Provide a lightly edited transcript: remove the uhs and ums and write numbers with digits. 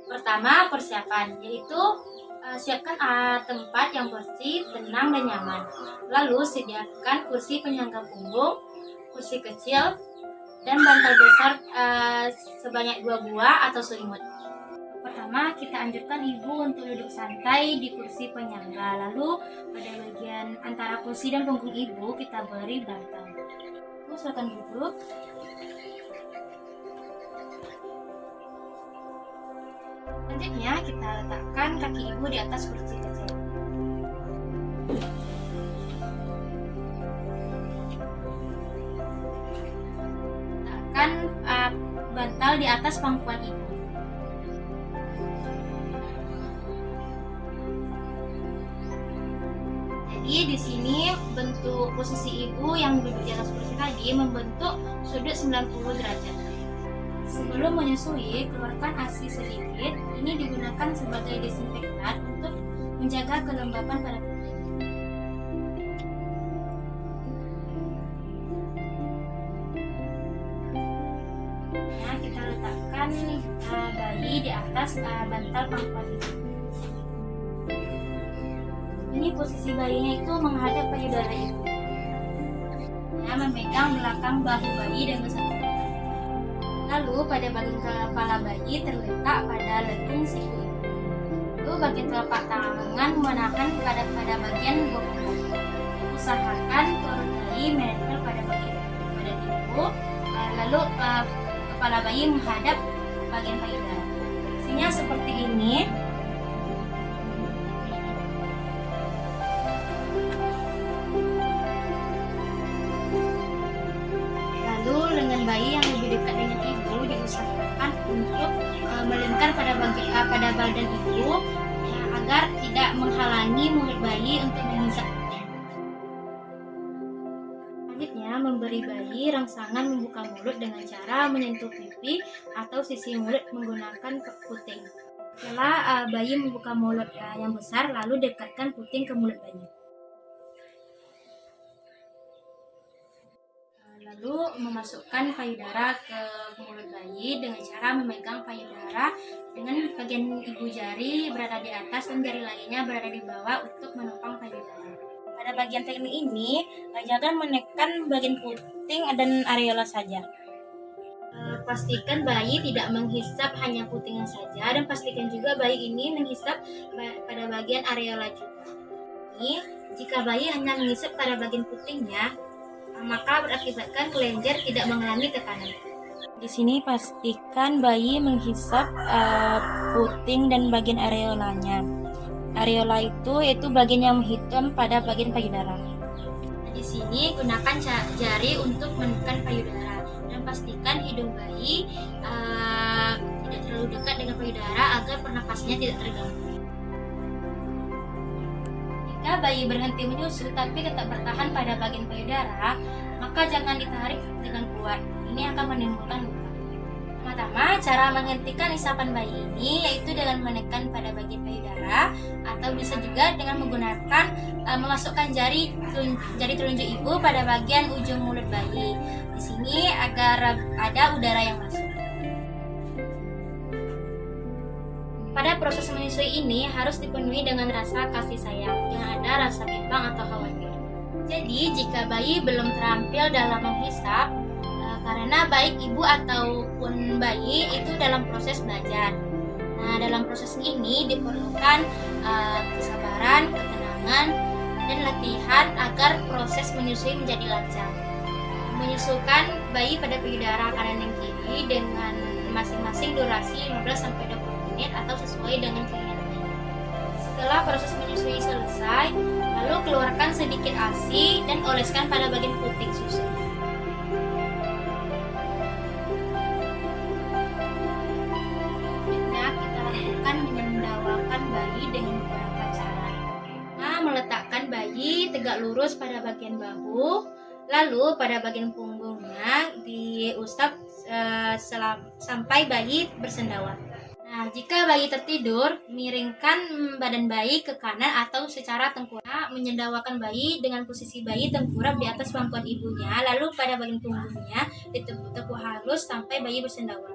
Pertama, persiapan, yaitu siapkan tempat yang bersih, tenang, dan nyaman. Lalu sediakan kursi penyangga punggung, kursi kecil, dan bantal besar sebanyak 2 buah atau selimut. Pertama, kita anjurkan ibu untuk duduk santai di kursi penyangga. Lalu pada bagian antara kursi dan punggung ibu kita beri bantal. Ibu silakan duduk. Selanjutnya kita letakkan kaki ibu di atas kursi kecil. Letakkan bantal di atas pangkuan ibu. Jadi di sini bentuk posisi ibu yang duduk di atas kursi tadi membentuk sudut 90 derajat. Sebelum menyusui, keluarkan ASI sedikit. Ini digunakan sebagai desinfektan untuk menjaga kelembapan pada puting. Nah, kita letakkan bayi di atas bantal pangkuan ibu. Ini posisi bayinya itu menghadap payudara ibu. Nah, memegang belakang bahu bayi dengan satu tangan. Lalu pada bagian kepala bayi terletak pada lengan siku ibu. Lalu bagian telapak tangan menahan pada bagian bokong bayi. Usahakan perut bayi menempel pada bagian ibu. Lalu kepala bayi menghadap bagian payudara. Posisinya seperti ini. Lalu lengan bayi yang lebih dekat dengan ibu diusahakan untuk melingkar pada badan ibu agar tidak menghalangi mulut bayi untuk menghisap puting. Selanjutnya, memberi bayi rangsangan membuka mulut dengan cara menyentuh pipi atau sisi mulut menggunakan puting. Setelah bayi membuka mulut yang besar, lalu dekatkan puting ke mulut bayi. Lalu memasukkan payudara ke mulut bayi dengan cara memegang payudara dengan bagian ibu jari berada di atas dan jari lainnya berada di bawah untuk menopang payudara. Pada bagian teknik ini, jangan menekan bagian puting dan areola saja. Pastikan bayi tidak menghisap hanya putingnya saja, dan pastikan juga bayi ini menghisap pada bagian areola juga. Ini, jika bayi hanya menghisap pada bagian putingnya, maka berakibatkan kelenjar tidak mengalami tekanan. Di sini pastikan bayi menghisap puting dan bagian areolanya. Areola itu yaitu bagian yang hitam pada bagian payudara. Di sini gunakan jari untuk menekan payudara dan pastikan hidung bayi tidak terlalu dekat dengan payudara agar pernapasannya tidak terganggu. Jika bayi berhenti menyusu tapi tetap bertahan pada bagian payudara, maka jangan ditarik dengan kuat. Ini akan menimbulkan luka. Pertama, cara menghentikan isapan bayi ini yaitu dengan menekan pada bagian payudara, atau bisa juga dengan menggunakan memasukkan jari telunjuk ibu pada bagian ujung mulut bayi. Di sini agar ada udara yang masuk. Pada proses menyusui ini harus dipenuhi dengan rasa kasih sayang, jangan ada rasa bimbang atau khawatir. Jadi, jika bayi belum terampil dalam menghisap, karena baik ibu ataupun bayi itu dalam proses belajar. Nah, dalam proses ini diperlukan kesabaran, ketenangan, dan latihan agar proses menyusui menjadi lancar. Menyusukan bayi pada payudara kanan dan kiri dengan masing-masing durasi 15-20 menit atau sesuai dengan keinginan bayi. Setelah proses menyusui selesai, lalu keluarkan sedikit ASI dan oleskan pada bagian puting susu. Selanjutnya kita lakukan menyendawakan bayi dengan beberapa cara. Nah, meletakkan bayi tegak lurus pada bagian bahu, lalu pada bagian punggungnya diusap sampai bayi bersendawa. Nah, jika bayi tertidur, miringkan badan bayi ke kanan atau secara tengkurap, menyendawakan bayi dengan posisi bayi tengkurap di atas pangkuan ibunya, lalu pada bagian punggungnya ditekuk halus sampai bayi bersendawa.